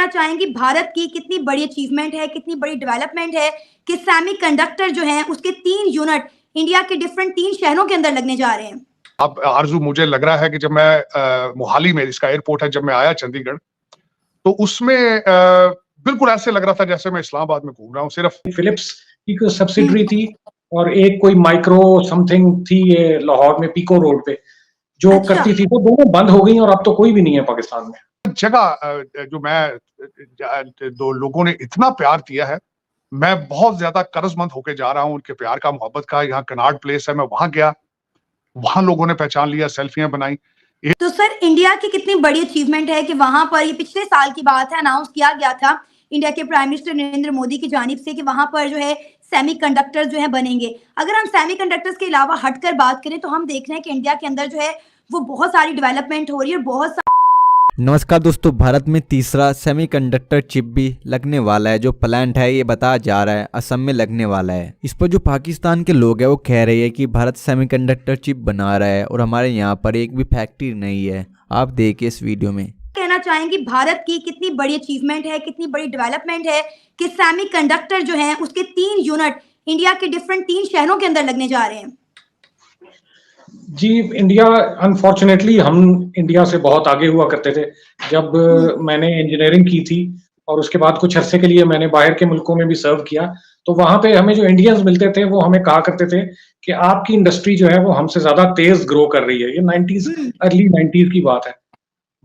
कहना चाहेंगी भारत की कितनी बड़ी अचीवमेंट है, कितनी बड़ी डेवलपमेंट है कि सेमीकंडक्टर जो है उसके 3 यूनिट इंडिया के डिफरेंट 3 शहरों के अंदर लगने जा रहे हैं। अब आरजू मुझे लग रहा है कि जब मैं मोहाली में इसका एयरपोर्ट है, जब मैं आया चंडीगढ़, तो उसमें बिल्कुल ऐसे लग रहा था जैसे मैं इस्लामाबाद में घूम रहा हूँ। सिर्फ फिलिप्स की कोई सब्सिडरी थी और एक कोई माइक्रो समथिंग थी ये लाहौर में पीको रोड पे जो करती थी, वो दोनों बंद हो गई और अब तो कोई भी नहीं है पाकिस्तान में। जगह जो मैं दो लोगों ने इतना प्यार दिया है, मैं बहुत ज्यादा कर्जमंद होके जा रहा हूँ उनके प्यार का, मोहब्बत का। यहाँ कनाट प्लेस है, मैं वहां गया, वहां लोगों ने पहचान लिया, सेल्फियां बनाई। तो सर इंडिया की कितनी बड़ी अचीवमेंट है कि वहां पर, ये पिछले साल की बात है, अनाउंस किया गया था इंडिया के प्राइम मिनिस्टर नरेंद्र मोदी की जानिब से कि वहां पर जो है सेमीकंडक्टर्स जो है बनेंगे। अगर हम सेमीकंडक्टर्स के अलावा हटकर बात करें तो हम देख रहे हैं कि इंडिया के अंदर जो है वो बहुत सारी डेवलपमेंट हो रही है और बहुत नमस्कार दोस्तों, भारत में तीसरा सेमीकंडक्टर चिप भी लगने वाला है। जो प्लांट है ये बताया जा रहा है असम में लगने वाला है। इस पर जो पाकिस्तान के लोग हैं वो कह रहे हैं कि भारत सेमीकंडक्टर चिप बना रहा है और हमारे यहाँ पर एक भी फैक्ट्री नहीं है। आप देखिए इस वीडियो में। कहना चाहेंगी भारत की कितनी बड़ी अचीवमेंट है, कितनी बड़ी डेवलपमेंट है कि सेमीकंडक्टर जो है उसके 3 यूनिट इंडिया के डिफरेंट 3 शहरों के अंदर लगने जा रहे हैं। जी, इंडिया अनफॉर्चुनेटली हम इंडिया से बहुत आगे हुआ करते थे। जब मैंने इंजीनियरिंग की थी और उसके बाद कुछ अरसे के लिए मैंने बाहर के मुल्कों में भी सर्व किया, तो वहां पे हमें जो इंडियंस मिलते थे वो हमें कहा करते थे कि आपकी इंडस्ट्री जो है वो हमसे ज्यादा तेज ग्रो कर रही है। ये 90s अर्ली 90s की बात है,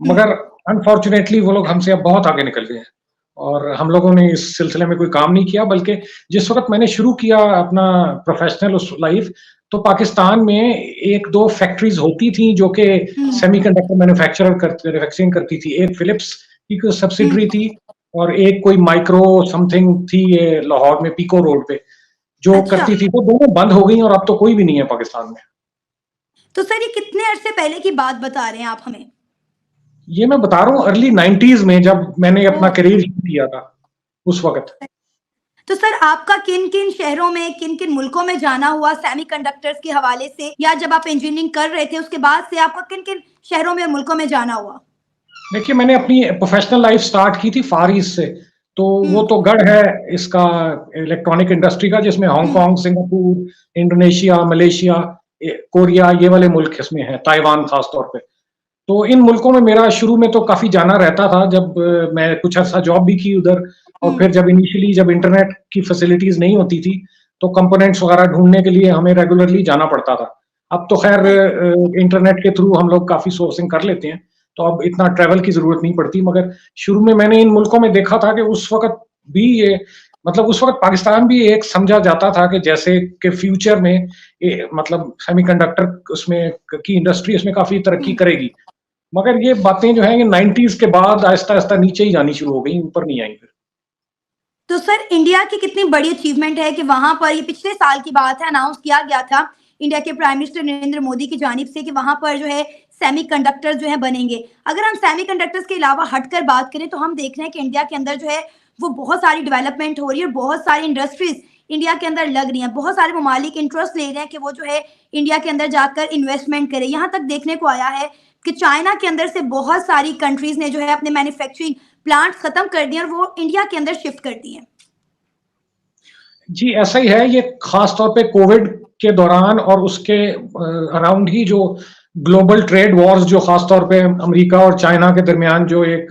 मगर अनफॉर्चुनेटली वो लोग हमसे अब बहुत आगे निकल गए हैं और हम लोगों ने इस सिलसिले में कोई काम नहीं किया। बल्कि जिस वक्त मैंने शुरू किया अपना प्रोफेशनल लाइफ, तो पाकिस्तान में 1-2 फैक्ट्रीज होती थी जो कि सेमीकंडक्टर मैन्युफैक्चरिंग करती थी। एक फिलिप्स की कोई सब्सिडरी थी और एक कोई माइक्रो समथिंग थी ये लाहौर में पीको रोड पे जो करती थी, वो दोनों बंद हो गई और अब तो कोई भी नहीं है पाकिस्तान में। तो सर ये कितने अरसे पहले की बात बता रहे हैं आप हमें? ये मैं बता रहा हूँ अर्ली 90s में, जब मैंने अपना करियर किया था उस वक्त। तो सर आपका किन किन शहरों में, किन किन मुल्कों में जाना हुआ सेमीकंडक्टर्स के हवाले से, या जब आप इंजीनियरिंग कर रहे थे उसके बाद से आपका किन किन शहरों में, मुल्कों में जाना हुआ? देखिए, मैंने अपनी प्रोफेशनल लाइफ स्टार्ट की थी फार ईस्ट से, तो वो तो गढ़ है इसका इलेक्ट्रॉनिक इंडस्ट्री का, जिसमें Hong Kong, Singapore, Indonesia, Malaysia, Korea, ये वाले मुल्क इसमें हैं, ताइवान खास तौर पे। तो इन मुल्कों में मेरा शुरू में तो काफी जाना रहता था, जब मैं कुछ अर्सा जॉब भी की उधर, और फिर जब इनिशियली जब इंटरनेट की फैसिलिटीज नहीं होती थी तो कंपोनेंट्स वगैरह ढूंढने के लिए हमें रेगुलरली जाना पड़ता था। अब तो खैर इंटरनेट के थ्रू हम लोग काफी सोर्सिंग कर लेते हैं, तो अब इतना ट्रैवल की जरूरत नहीं पड़ती। मगर शुरू में मैंने इन मुल्कों में देखा था कि उस वक्त भी ये, मतलब उस वक्त पाकिस्तान भी एक समझा जाता था कि जैसे कि फ्यूचर में मतलब सेमीकंडक्टर उसमें की इंडस्ट्री उसमें काफी तरक्की करेगी। मगर ये बातें जो हैं ये 90s के बाद आहिस्ता आहिस्ता नीचे ही जानी शुरू हो गई, ऊपर नहीं आई फिर। तो सर इंडिया की कितनी बड़ी अचीवमेंट है कि वहां पर, ये पिछले साल की बात है, अनाउंस किया गया था इंडिया के प्राइम मिनिस्टर नरेंद्र मोदी की जानिब से कि वहां पर जो है सेमीकंडक्टर जो है बनेंगे। अगर हम सेमीकंडक्टर्स के अलावा हटकर बात करें तो हम देख रहे हैं कि इंडिया के अंदर जो है वो बहुत सारी डेवलपमेंट हो रही है और बहुत सारी इंडस्ट्रीज इंडिया के अंदर लग रही हैं। बहुत सारे ममालिक इंटरेस्ट ले रहे हैं कि वो जो है इंडिया के अंदर जाकर इन्वेस्टमेंट करें। यहाँ तक देखने को आया है कि चाइना के अंदर से बहुत सारी कंट्रीज ने जो है अपने मैन्युफैक्चरिंग प्लांट खत्म कर दिए और वो इंडिया के अंदर शिफ्ट कर दिए। जी, ऐसा ही है। ये खास तौर पे कोविड के दौरान और उसके अराउंड ही जो ग्लोबल ट्रेड वॉर्स जो खास तौर पे अमेरिका और चाइना के दरमियान जो एक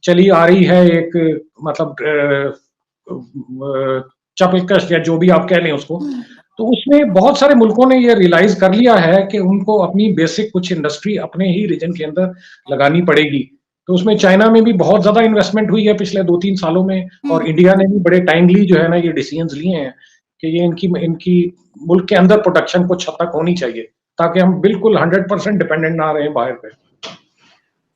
चली आ रही है, एक मतलब चपलकश या जो भी आप कह लें उसको, तो उसमें बहुत सारे मुल्कों ने ये रियलाइज कर लिया है कि उनको अपनी बेसिक कुछ इंडस्ट्री अपने ही रीजन के अंदर लगानी पड़ेगी। तो उसमें चाइना में भी बहुत ज्यादा इन्वेस्टमेंट हुई है पिछले 2-3 सालों में, और इंडिया ने भी बड़े टाइमली जो है ना ये डिसीजंस लिए हैं कि ये इनकी मुल्क के अंदर प्रोडक्शन कुछ हद तक होनी चाहिए, ताकि हम बिल्कुल 100% डिपेंडेंट ना रहे बाहर पे।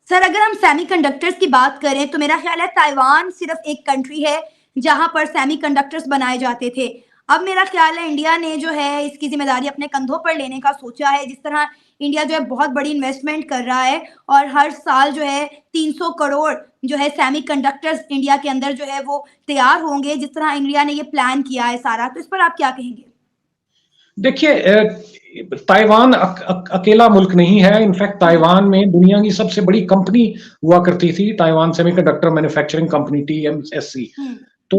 सर अगर हम सेमीकंडक्टर्स की बात करें तो मेरा ख्याल है ताइवान सिर्फ एक कंट्री है जहां पर सेमीकंडक्टर्स बनाए जाते थे। अब मेरा ख्याल है इंडिया ने जो है इसकी जिम्मेदारी अपने कंधों पर लेने का सोचा है। जिस तरह इंडिया जो है बहुत बड़ी इन्वेस्टमेंट कर रहा है और हर साल जो है 300 करोड़ जो है सेमीकंडक्टर्स इंडिया के अंदर जो है वो तैयार होंगे, जिस तरह इंडिया ने ये प्लान किया है सारा, तो इस पर आप क्या कहेंगे? देखिए, ताइवान अकेला मुल्क नहीं है। इनफैक्ट ताइवान में दुनिया की सबसे बड़ी कंपनी हुआ करती थी, Taiwan semiconductor manufacturing company, TMSC। तो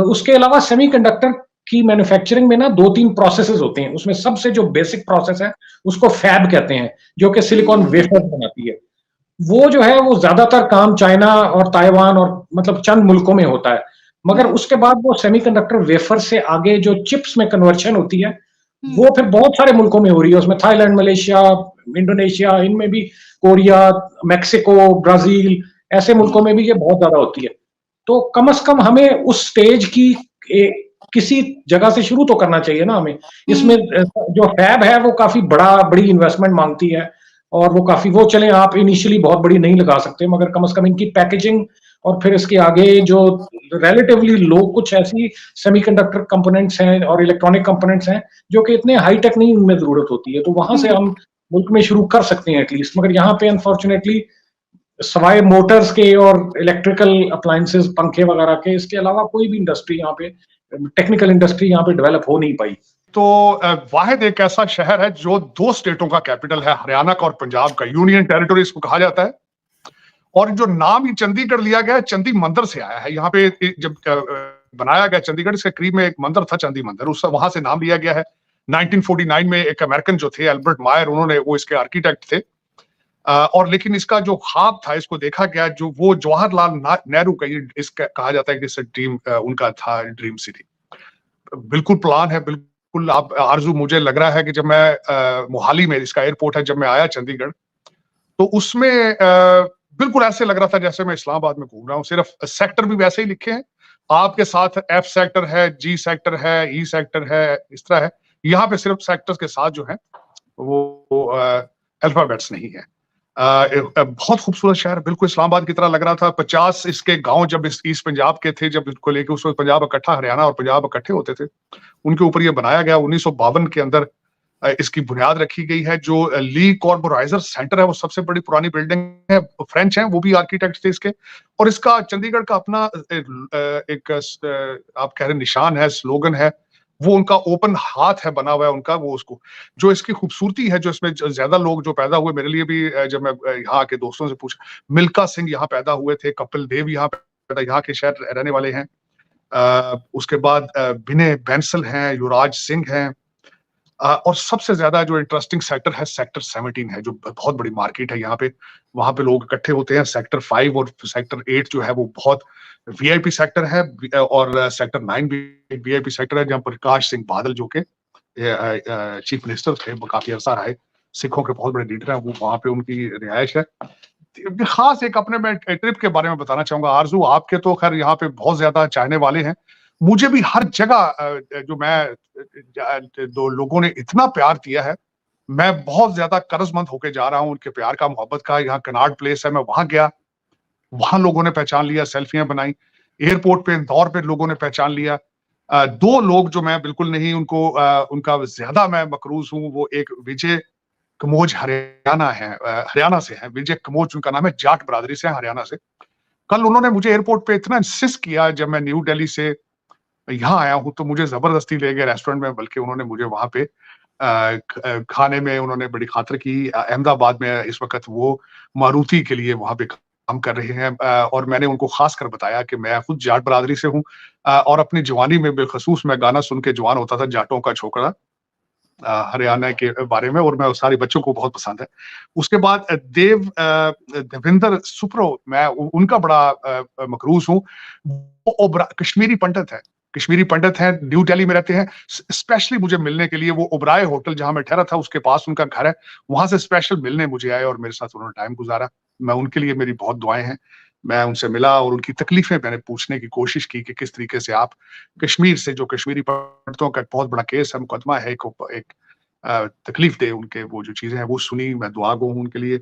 उसके अलावा सेमीकंडक्टर की मैन्युफैक्चरिंग में ना 2-3 प्रोसेसेस होते हैं। उसमें सबसे जो बेसिक प्रोसेस है उसको फैब कहते हैं, जो कि सिलिकॉन वेफर बनाती है। वो जो है वो ज्यादातर काम चाइना और ताइवान और मतलब चंद मुल्कों में होता है। मगर उसके बाद वो सेमीकंडक्टर वेफर से आगे जो चिप्स में कन्वर्शन होती है वो फिर बहुत सारे मुल्कों में हो रही है। उसमें थाईलैंड, मलेशिया, इंडोनेशिया, इनमें भी कोरिया, मेक्सिको, ब्राजील, ऐसे मुल्कों में भी ये बहुत ज्यादा होती है। तो कम से कम हमें उस स्टेज की किसी जगह से शुरू तो करना चाहिए ना हमें। इसमें जो फैब है वो काफी बड़ी इन्वेस्टमेंट मांगती है और वो काफी, वो चले आप इनिशियली बहुत बड़ी नहीं लगा सकते, मगर कम से कम इनकी पैकेजिंग और फिर इसके आगे जो रिलेटिवली लो कुछ ऐसी सेमीकंडक्टर कंपोनेंट्स हैं और इलेक्ट्रॉनिक कंपोनेंट्स हैं जो कि इतने हाई टेक नहीं, उनमें जरूरत होती है। तो वहां से हम मुल्क में शुरू कर सकते हैं एटलीस्ट। मगर यहाँ पे अनफॉर्चुनेटली सवाए मोटर्स के और इलेक्ट्रिकल अप्लायंसेस, पंखे वगैरह के, इसके अलावा कोई भी इंडस्ट्री यहाँ पे, टेक्निकल इंडस्ट्री यहाँ पे डेवलप हो नहीं पाई। तो वाहिद एक ऐसा शहर है जो 2 स्टेटों का कैपिटल है, हरियाणा का और पंजाब का, यूनियन टेरिटरी इसको कहा जाता है। और जो नाम ही चंडीगढ़ लिया गया है, चंडी मंदिर से आया है। यहाँ पे जब बनाया गया चंडीगढ़, इसके करीब में एक मंदिर था चंडी मंदिर, उससे वहां से नाम लिया गया है। 1949 में एक अमेरिकन जो थे एल्बर्ट मायर, उन्होंने, वो इसके आर्किटेक्ट थे। और लेकिन इसका जो ख्वाब था, इसको देखा गया, जो वो जवाहरलाल नेहरू का, ये इसका कहा जाता है कि इससे ड्रीम, उनका था ड्रीम सिटी। बिल्कुल प्लान है, बिल्कुल। आप आरजू, मुझे लग रहा है कि जब मैं मोहाली में, इसका एयरपोर्ट है, जब मैं आया चंडीगढ़, तो उसमें बिल्कुल ऐसे लग रहा था जैसे मैं इस्लामाबाद में घूम रहा हूँ। सिर्फ सेक्टर भी वैसे ही लिखे हैं आपके साथ, F सेक्टर है, G सेक्टर है, E सेक्टर है, इस तरह है। यहाँ पे सिर्फ सेक्टर्स के साथ जो है वो अल्फाबेट्स नहीं है। बहुत खूबसूरत शहर, बिल्कुल इस्लामाबाद की तरह लग रहा था। 50 इसके गांव जब इस ईस्ट पंजाब के थे, जब इसको लेके उस वक्त पंजाब इकट्ठा, हरियाणा और पंजाब इकट्ठे होते थे, उनके ऊपर ये बनाया गया। 1952 के अंदर इसकी बुनियाद रखी गई है। जो ली कॉर्पोराइजर सेंटर है, वो सबसे बड़ी पुरानी बिल्डिंग है, फ्रेंच हैं, वो भी आर्किटेक्ट थे इसके। और इसका चंडीगढ़ का अपना एक आप कह रहे निशान है, स्लोगन है, वो उनका ओपन हाथ है बना हुआ है उनका। वो उसको, जो इसकी खूबसूरती है, जो इसमें ज्यादा लोग जो पैदा हुए, मेरे लिए भी, जब मैं यहाँ के दोस्तों से पूछा, मिल्खा सिंह यहाँ पैदा हुए थे, कपिल देव यहाँ पैदा, यहाँ के शहर रहने वाले हैं। उसके बाद विनय बैंसल हैं, युवराज सिंह हैं। और सबसे ज्यादा जो इंटरेस्टिंग सेक्टर है, सेक्टर 17 है, जो बहुत बड़ी मार्केट है यहाँ पे। वहां पे लोग इकट्ठे होते हैं। सेक्टर 5 और सेक्टर 8 जो है वो बहुत वीआईपी सेक्टर है। और सेक्टर 9 भी वीआईपी सेक्टर है, जहाँ प्रकाश सिंह बादल, जो के चीफ मिनिस्टर थे, वो काफी अरसा रहे, सिखों के बहुत बड़े लीडर हैं, वो वहां पे उनकी रिहायश है। खास एक अपने मैं ट्रिप के बारे में बताना चाहूंगा। आरजू, आपके तो खैर यहाँ पे बहुत ज्यादा चाहने वाले हैं। मुझे भी हर जगह जो मैं 2 लोगों ने इतना प्यार दिया है, मैं बहुत ज्यादा कर्जमंद होके जा रहा हूँ उनके प्यार का, मोहब्बत का। यहाँ कनाट प्लेस है, मैं वहां गया, वहां लोगों ने पहचान लिया, सेल्फियां बनाई। एयरपोर्ट पे, इंदौर पे लोगों ने पहचान लिया। 2 लोग जो मैं बिल्कुल नहीं, उनको उनका ज्यादा मैं मकरूज हूँ। वो एक विजय कमोज, हरियाणा है, हरियाणा से है। विजय कमोज उनका नाम है, जाट बरादरी से, हरियाणा से। कल उन्होंने मुझे एयरपोर्ट पे इतना इंसिस्ट किया, जब मैं न्यू दिल्ली से यहाँ आया हूँ, तो मुझे जबरदस्ती ले गए रेस्टोरेंट में, बल्कि उन्होंने मुझे वहां पे खाने में उन्होंने बड़ी खातिर की। अहमदाबाद में इस वक्त वो मारुति के लिए वहां पे काम कर रहे हैं। और मैंने उनको खास कर बताया कि मैं खुद जाट बरादरी से हूँ, और अपनी जवानी में बिलखसूस मैं गाना सुन के जवान होता था, जाटों का छोकरा, हरियाणा के बारे में, और मैं सारे बच्चों को बहुत पसंद है। उसके बाद देविंदर सुप्रो, मैं उनका बड़ा मकरूज हूँ। वो कश्मीरी पंडित है, कश्मीरी पंडित हैं, न्यू दिल्ली में रहते हैं। स्पेशली मुझे मिलने के लिए, वो ओबराय होटल जहां मैं ठहरा था उसके पास उनका घर है, वहां से स्पेशल मिलने मुझे आए और मेरे साथ उन्होंने टाइम गुजारा। मैं उनके लिए, मेरी बहुत दुआएं हैं। मैं उनसे मिला और उनकी तकलीफें मैंने पूछने की कोशिश की कि किस तरीके से आप कश्मीर से, जो कश्मीरी पंडितों का बहुत बड़ा केस है, मुकदमा है, एक तकलीफ दे उनके, वो जो चीजें हैं वो सुनी। मैं दुआ गो हूं उनके लिए।